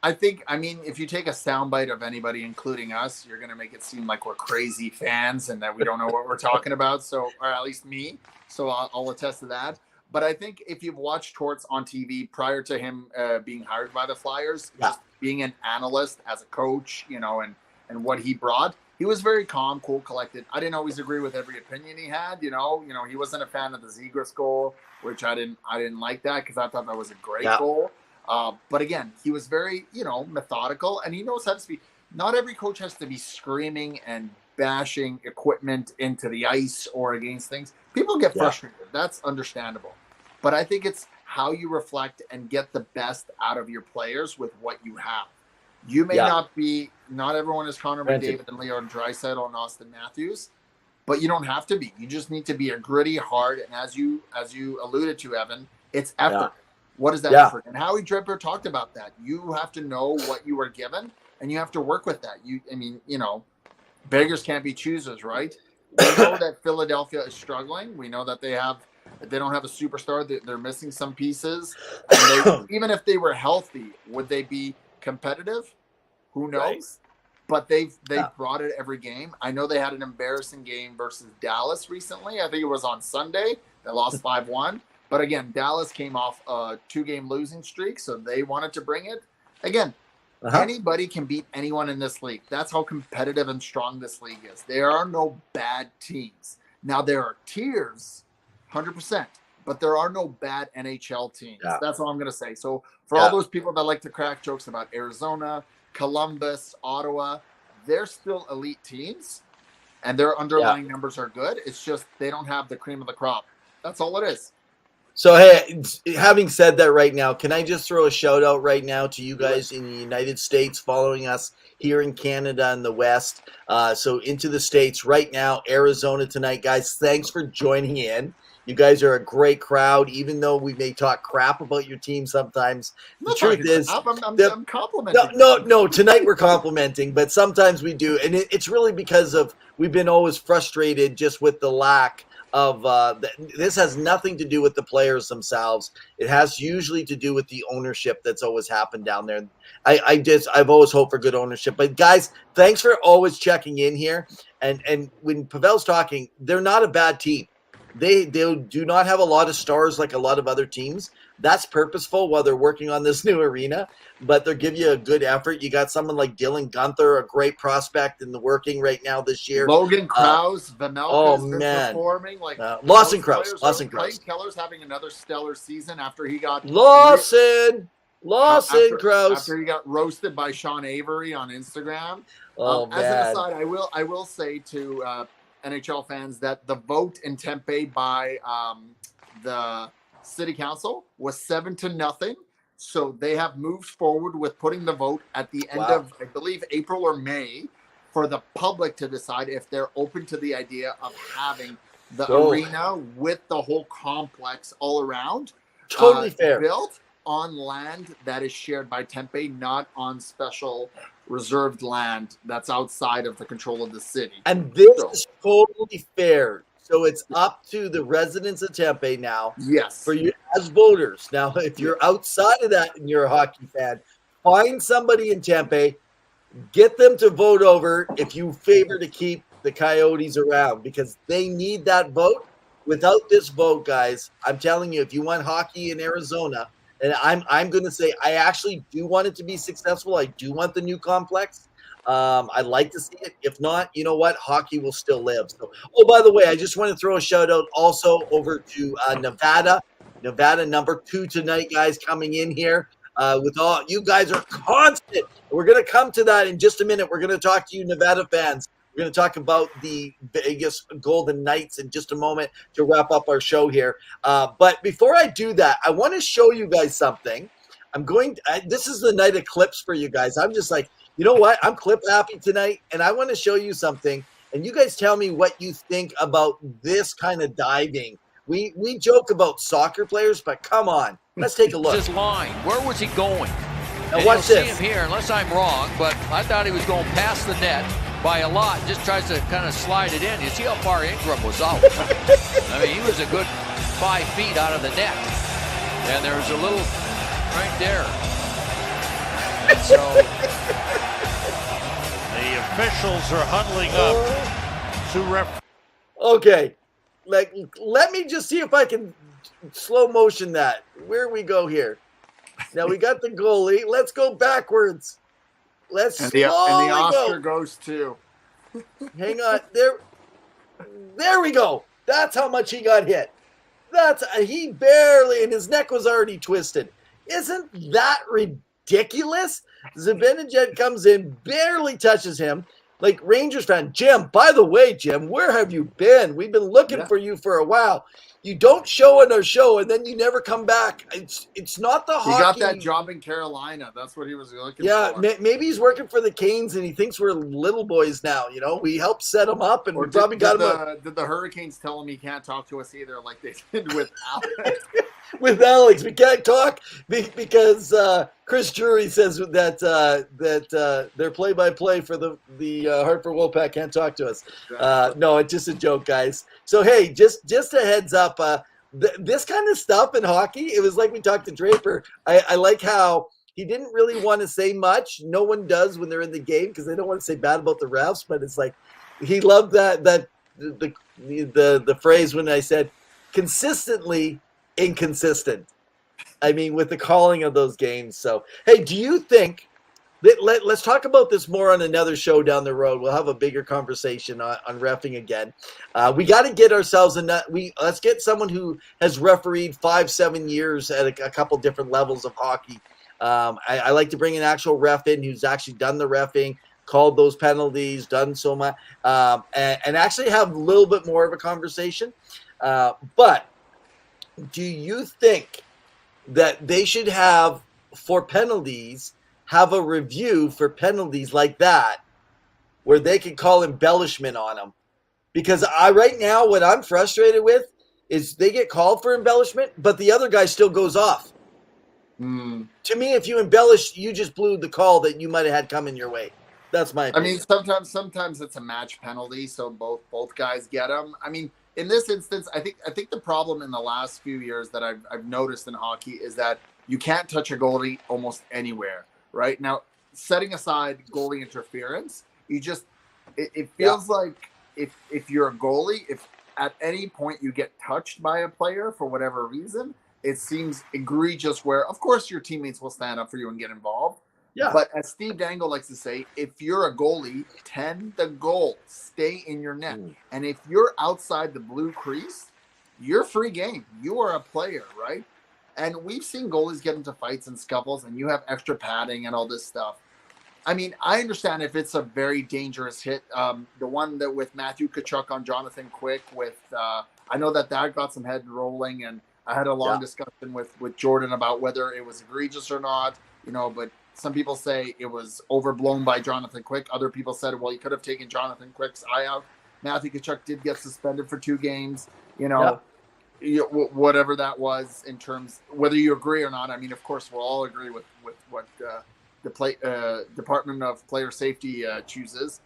I mean, if you take a soundbite of anybody, including us, you're going to make it seem like we're crazy fans and that we don't know what we're talking about. So, or at least me. So I'll attest to that. But I think if you've watched Torts on TV prior to him being hired by the Flyers, just being an analyst as a coach, you know, and what he brought, he was very calm, cool, collected. I didn't always agree with every opinion he had. You know, he wasn't a fan of the Zegras goal, which I didn't like that, because I thought that was a great goal. But again, he was very, methodical, and he knows how to speak. Not every coach has to be screaming and bashing equipment into the ice or against things. People get frustrated. That's understandable. But I think it's how you reflect and get the best out of your players with what you have. You may not everyone is Connor McDavid and Leon Draisaitl and Austin Matthews, but you don't have to be. You just need to be a gritty, hard, and as you alluded to, Evan, it's effort. Yeah. What is that effort? And Howie Draper talked about that. You have to know what you were given, and you have to work with that. Beggars can't be choosers, right? We know that Philadelphia is struggling. We know that they don't have a superstar. They're missing some pieces. And even if they were healthy, would they be competitive? Who knows? Right. But they've brought it every game. I know they had an embarrassing game versus Dallas recently. I think it was on Sunday. They lost 5-1. But again, Dallas came off a 2-game losing streak, so they wanted to bring it. Again, anybody can beat anyone in this league. That's how competitive and strong this league is. There are no bad teams. Now, there are tiers, 100%, but there are no bad NHL teams. Yeah. That's all I'm going to say. So for all those people that like to crack jokes about Arizona, Columbus, Ottawa, they're still elite teams, and their underlying numbers are good. It's just they don't have the cream of the crop. That's all it is. So, hey, having said that right now, can I just throw a shout out right now to you guys in the United States following us here in Canada and the West? So into the States right now, Arizona tonight, guys. Thanks for joining in. You guys are a great crowd, even though we may talk crap about your team sometimes. The truth is, I'm complimenting. No. Tonight we're complimenting, but sometimes we do, and it's really because of we've been always frustrated just with the lack of. This has nothing to do with the players themselves. It has usually to do with the ownership that's always happened down there. I've always hoped for good ownership. But guys, thanks for always checking in here. And when Pavel's talking, they're not a bad team. They do not have a lot of stars like a lot of other teams. That's purposeful while they're working on this new arena, but they'll give you a good effort. You got someone like Dylan Guenther, a great prospect in the working right now this year. Logan Krause, Vamelka has been performing like Lawson Krause. Clayton Keller's having another stellar season after he got Lawson Krause after he got roasted by Sean Avery on Instagram. Man. As an aside, I will say to NHL fans that the vote in Tempe by the city council was 7-0. So they have moved forward with putting the vote at the end of, I believe, April or May for the public to decide if they're open to the idea of having the arena with the whole complex all around totally fair built. on land that is shared by Tempe, not on special reserved land that's outside of the control of the city. And this is totally fair. So it's up to the residents of Tempe now. Yes. For you as voters. Now, if you're outside of that and you're a hockey fan, find somebody in Tempe, get them to vote over if you favor to keep the Coyotes around, because they need that vote. Without this vote, guys, I'm telling you, if you want hockey in Arizona, and I'm going to say I actually do want it to be successful. I do want the new complex. I'd like to see it. If not, you know what? Hockey will still live. So, oh, by the way, I just want to throw a shout out also over to Nevada. Nevada number 2 tonight, guys, coming in here. With all you guys are constant. We're going to come to that in just a minute. We're going to talk to you, Nevada fans. We're going to talk about the Vegas Golden Knights in just a moment to wrap up our show here. But before I do that, I want to show you guys something. This is the night of clips for you guys. I'm just like, you know what? I'm clip happy tonight, and I want to show you something. And you guys tell me what you think about this kind of diving. We joke about soccer players, but come on. Let's take a look. His line. Where was he going? Now watch you'll this. See him here, unless I'm wrong, but I thought he was going past the net by a lot. Just tries to kind of slide it in. You see how far Ingram was out. I mean, he was a good 5 feet out of the net. And there was a little right there. And so the officials are huddling up to ref. Okay. Let me just see if I can slow motion that. Where we go here. Now we got the goalie. Let's go backwards. Let's and slowly the Oscar go. goes too. Hang on. There we go. That's how much he got hit. He barely, and his neck was already twisted. Isn't that ridiculous? Zibanejad comes in, barely touches him. Like Rangers fan, Jim, by the way, Jim, where have you been? We've been looking for you for a while. You don't show in our show, and then you never come back. It's not the hockey. He got that job in Carolina. That's what he was looking for. Yeah, maybe he's working for the Canes, and he thinks we're little boys now. You know, we helped set him up, and we probably got him. Did the Hurricanes tell him he can't talk to us either, like they did with Alex? With Alex, we can't talk because Chris Drury says that their play-by-play for the Hartford Wolfpack can't talk to us. No, it's just a joke, guys. So hey, just a heads up. This kind of stuff in hockey, it was like we talked to Draper. I like how he didn't really want to say much. No one does when they're in the game because they don't want to say bad about the refs. But it's like he loved the phrase when I said consistently inconsistent. I mean, with the calling of those games. So, hey, do you think that let's talk about this more on another show down the road. We'll have a bigger conversation on reffing again. We got to get ourselves let's get someone who has refereed 5-7 years at a couple different levels of hockey. I like to bring an actual ref in who's actually done the reffing, called those penalties, done so much, and actually have a little bit more of a conversation. But do you think that they should have a review for penalties like that where they can call embellishment on them? Because right now what I'm frustrated with is they get called for embellishment, but the other guy still goes off. To me, if you embellish, you just blew the call that you might have had coming your way. That's my opinion. I mean, sometimes it's a match penalty, so both guys get them. I mean, in this instance, I think the problem in the last few years that I've noticed in hockey is that you can't touch a goalie almost anywhere. Right now, setting aside goalie interference, it feels like if you're a goalie, if at any point you get touched by a player for whatever reason, it seems egregious. Where of course your teammates will stand up for you and get involved. Yeah. But as Steve Dangle likes to say, if you're a goalie, tend the goal, stay in your net. And if you're outside the blue crease, you're free game. You are a player, right? And we've seen goalies get into fights and scuffles, and you have extra padding and all this stuff. I mean, I understand if it's a very dangerous hit. The one that with Matthew Tkachuk on Jonathan Quick, I know that got some head rolling, and I had a long discussion with Jordan about whether it was egregious or not. You know, but some people say it was overblown by Jonathan Quick. Other people said, well, he could have taken Jonathan Quick's eye out. Matthew Tkachuk did get suspended for 2 games. You know. whatever that was in terms, whether you agree or not. I mean, of course, we'll all agree with what the Department of Player Safety chooses.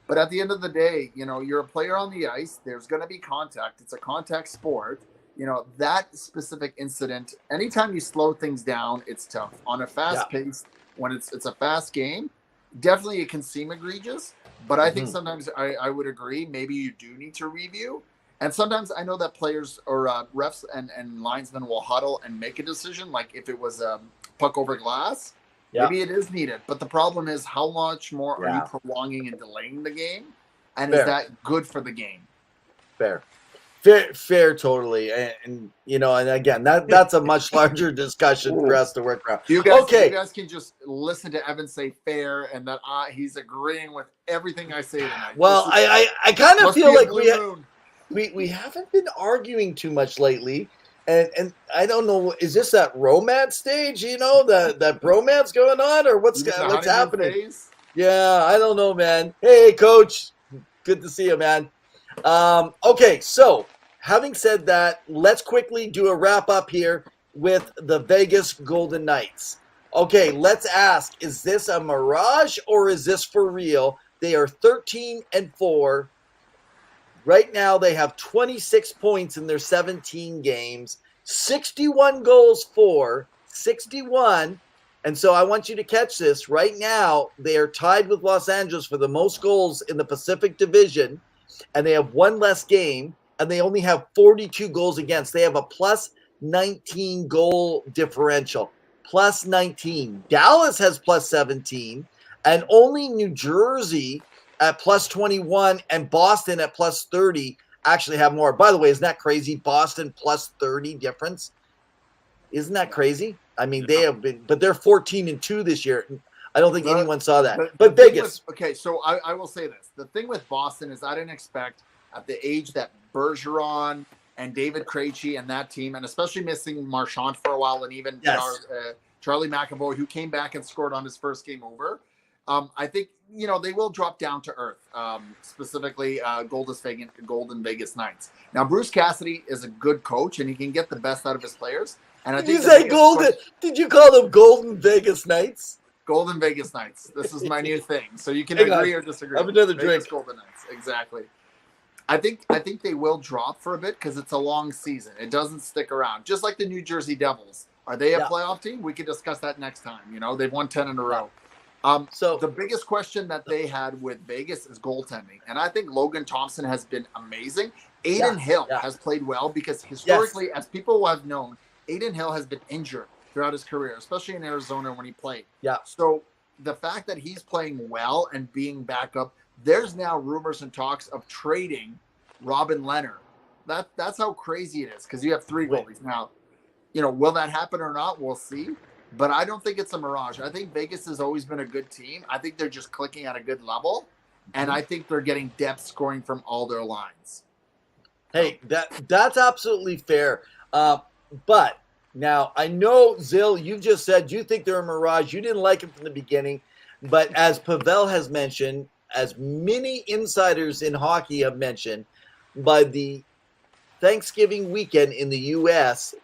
But at the end of the day, you're a player on the ice. There's going to be contact. It's a contact sport. That specific incident, anytime you slow things down, it's tough. On a fast pace, when it's a fast game, definitely it can seem egregious. But I think sometimes I would agree, maybe you do need to review. And sometimes I know that players or refs and linesmen will huddle and make a decision, like if it was a puck over glass, maybe it is needed. But the problem is, how much more are you prolonging and delaying the game? And is that good for the game? Fair, totally. And again, that's a much larger discussion for us to work around. You guys can just listen to Evan say fair, and that he's agreeing with everything I say tonight. Well, I kind of feel like we haven't been arguing too much lately, and I don't know, is this that romance stage? That bromance going on, or what's happening? Phase? Yeah, I don't know, man. Hey, Coach, good to see you, man. Okay, so having said that, let's quickly do a wrap up here with the Vegas Golden Knights. Okay, let's ask, is this a mirage or is this for real? They are 13-4. Right now, they have 26 points in their 17 games, 61 goals for, 61. And so I want you to catch this. Right now, they are tied with Los Angeles for the most goals in the Pacific Division, and they have one less game, and they only have 42 goals against. They have a plus 19 goal differential, plus 19. Dallas has plus 17, and only New Jersey at plus 21 and Boston at plus 30 actually have more. By the way, isn't that crazy? Boston plus 30 difference. Isn't that crazy? I mean, they have been, but they're 14-2 this year. I don't think anyone saw that. But Vegas. So I will say this. The thing with Boston is I didn't expect at the age that Bergeron and David Krejci and that team, and especially missing Marchand for a while, and even Charlie McAvoy, who came back and scored on his first game over. I think, they will drop down to earth, specifically Golden Vegas Knights. Now, Bruce Cassidy is a good coach, and he can get the best out of his players. And I think you say Golden. Did you call them Golden Vegas Knights? Golden Vegas Knights. This is my new thing. So you can agree or disagree. Have another Vegas drink. Golden Knights. Exactly. I think they will drop for a bit because it's a long season. It doesn't stick around. Just like the New Jersey Devils. Are they a playoff team? We can discuss that next time. They've won 10 in a row. So the biggest question that they had with Vegas is goaltending. And I think Logan Thompson has been amazing. Aiden Hill has played well because historically, as people have known, Aiden Hill has been injured throughout his career, especially in Arizona when he played. Yeah. So the fact that he's playing well and being back up, there's now rumors and talks of trading Robin Leonard. That's how crazy it is because you have three goalies. Now, will that happen or not? We'll see. But I don't think it's a mirage. I think Vegas has always been a good team. I think they're just clicking at a good level. And I think they're getting depth scoring from all their lines. Hey, that's absolutely fair. But now, I know, Zill, you just said you think they're a mirage. You didn't like it from the beginning. But as Pavel has mentioned, as many insiders in hockey have mentioned, by the Thanksgiving weekend in the U.S.,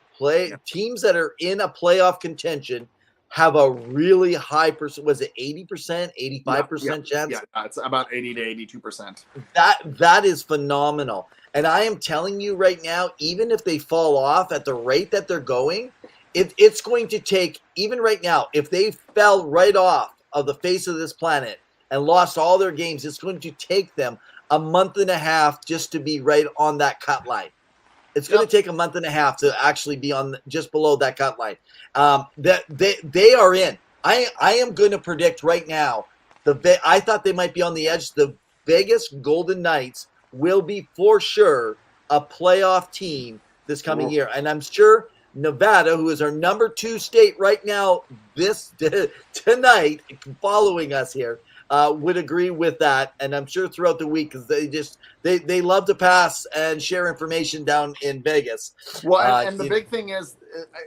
teams that are in a playoff contention have a really high percent. Was it 80%, 85% chance? Yeah, it's about 80 to 82%. That is phenomenal. And I am telling you right now, even if they fall off at the rate that they're going, it's going to take, even right now, if they fell right off of the face of this planet and lost all their games, it's going to take them a month and a half just to be right on that cut line. It's going to take a month and a half to actually be on just below that cut line. That they are in. I am going to predict right now. I thought they might be on the edge. The Vegas Golden Knights will be for sure a playoff team this coming year, and I'm sure Nevada, who is our number 2 state right now, tonight, following us here, would agree with that, and I'm sure throughout the week because they love to pass and share information down in Vegas. Well, and the big thing is,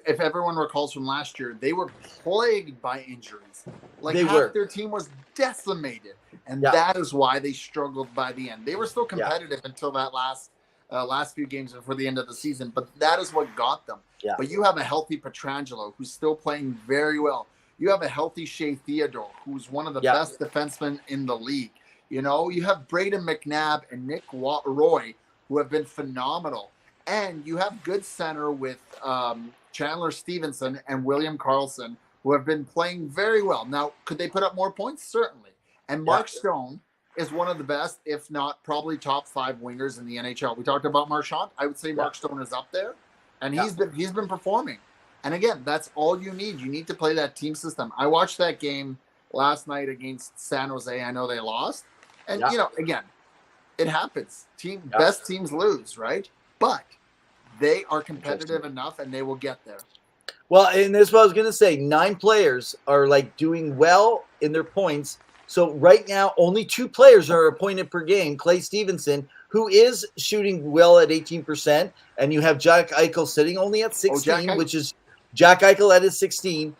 if everyone recalls from last year, they were plagued by injuries. Their team was decimated, and that is why they struggled by the end. They were still competitive until that last last few games before the end of the season, but that is what got them. Yeah. But you have a healthy Pietrangelo who's still playing very well. You have a healthy Shea Theodore, who's one of the best defensemen in the league. You know, you have Braden McNabb and Nick Roy, who have been phenomenal. And you have good center with Chandler Stevenson and William Karlsson, who have been playing very well. Now, could they put up more points? Certainly. And Mark Stone is one of the best, if not probably top 5 wingers in the NHL. We talked about Marchand. I would say Mark Stone is up there, and he's been performing. And again, that's all you need. You need to play that team system. I watched that game last night against San Jose. I know they lost. And, you know, again, it happens. Best teams lose, right? But they are competitive enough, and they will get there. Well, and this is what I was going to say. 9 players are, like, doing well in their points. So right now, only 2 players are appointed per game. Clay Stevenson, who is shooting well at 18%, and you have Jack Eichel sitting only at 16, which is Jack Eichel at his 16.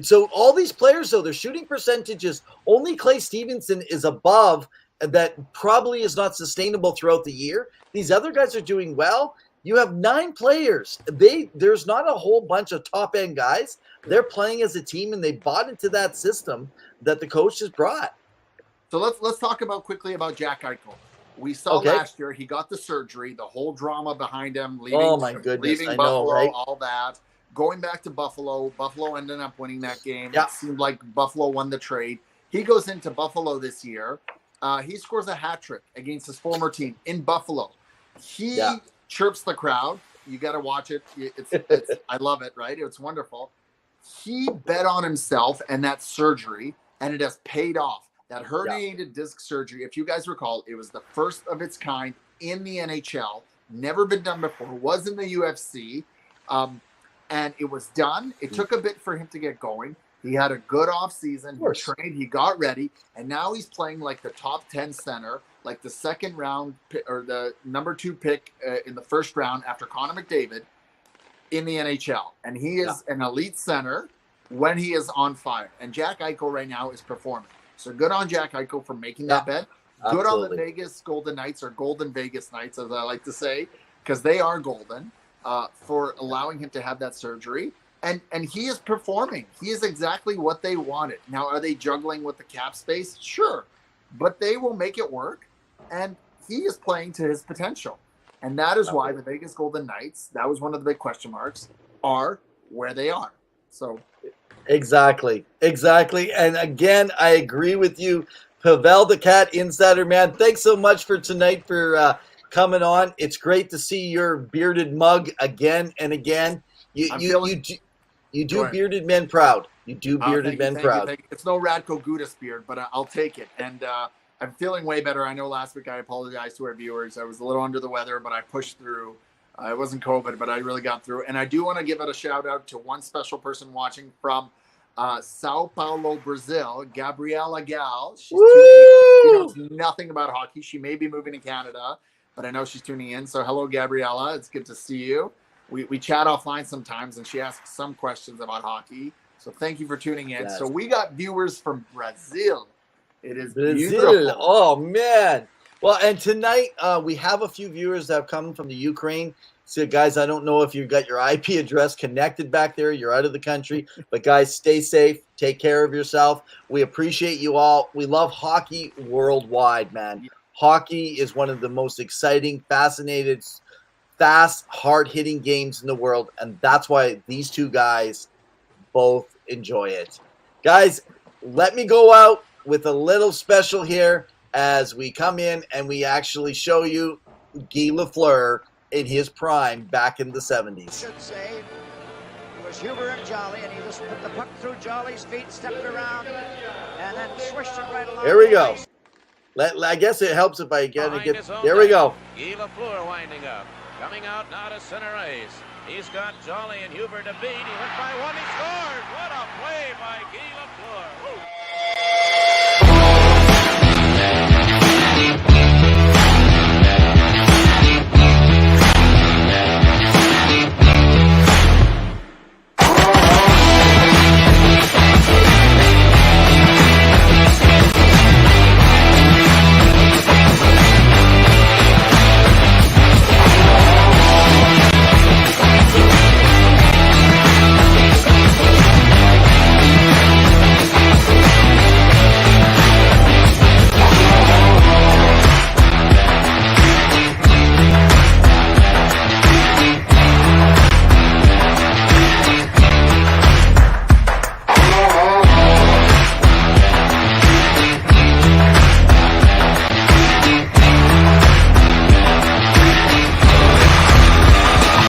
So all these players, though, their shooting percentages, only Clay Stevenson is above. That probably is not sustainable throughout the year. These other guys are doing well. You have 9 players. There's not a whole bunch of top-end guys. They're playing as a team, and they bought into that system that the coach has brought. So let's talk quickly about Jack Eichel. We saw last year he got the surgery, the whole drama behind him, leaving Buffalo, right? All that. Going back to Buffalo ended up winning that game. It seemed like Buffalo won the trade. He goes into Buffalo this year. He scores a hat trick against his former team in Buffalo. He chirps the crowd. You got to watch it. It's I love it, right? It's wonderful. He bet on himself and that surgery, and it has paid off. That herniated disc surgery, if you guys recall, it was the first of its kind in the NHL. Never been done before. Was in the UFC. And it was done. It took a bit for him to get going. He had a good offseason. He trained. He got ready. And now he's playing like the top 10 center, like the second round or the number 2 pick in the first round after Connor McDavid in the NHL. And he is an elite center when he is on fire. And Jack Eichel right now is performing. So good on Jack Eichel for making that bet. Good on the Vegas Golden Knights, or Golden Vegas Knights, as I like to say, because they are golden, for allowing him to have that surgery. And he is performing. He is exactly what they wanted. Now, are they juggling with the cap space? Sure. But they will make it work. And he is playing to his potential. And that is why the Vegas Golden Knights, that was one of the big question marks, are where they are. So Exactly. And again, I agree with you. Pavel the Cat Insider, man, thanks so much for tonight for coming on. It's great to see your bearded mug again and again. You do bearded men proud. You do bearded men proud. Thank you. It's no Radko Gudas beard, but I'll take it. And I'm feeling way better. I know last week I apologized to our viewers. I was a little under the weather, but I pushed through. It wasn't COVID, but I really got through. And I do want to give it a shout out to one special person watching from Sao Paulo, Brazil, Gabriela Gal. She knows nothing about hockey. She may be moving to Canada, but I know she's tuning in. So hello, Gabriela. It's good to see you. We chat offline sometimes, and she asks some questions about hockey. So thank you for tuning in. Yes. So we got viewers from Brazil. It is Brazil. beautiful. Oh, man. Well, and tonight we have a few viewers that have come from the Ukraine. So, guys, I don't know if you've got your IP address connected back there. You're out of the country. But, guys, stay safe. Take care of yourself. We appreciate you all. We love hockey worldwide, man. Hockey is one of the most exciting, fascinating, fast, hard-hitting games in the world. And that's why these two guys both enjoy it. Guys, let me go out with a little special here as we come in and we actually show you Guy Lafleur in his prime back in the 70s. Should say it was Huber and Jolly, and he just put the puck through Jolly's feet, stepped around, and then swished it right along. Here we go. I guess it helps if I get there we go. Guy Lafleur winding up. Coming out now to center ice. He's got Jolly and Huber to beat. He went by one. He scores. What a play by Guy Lafleur.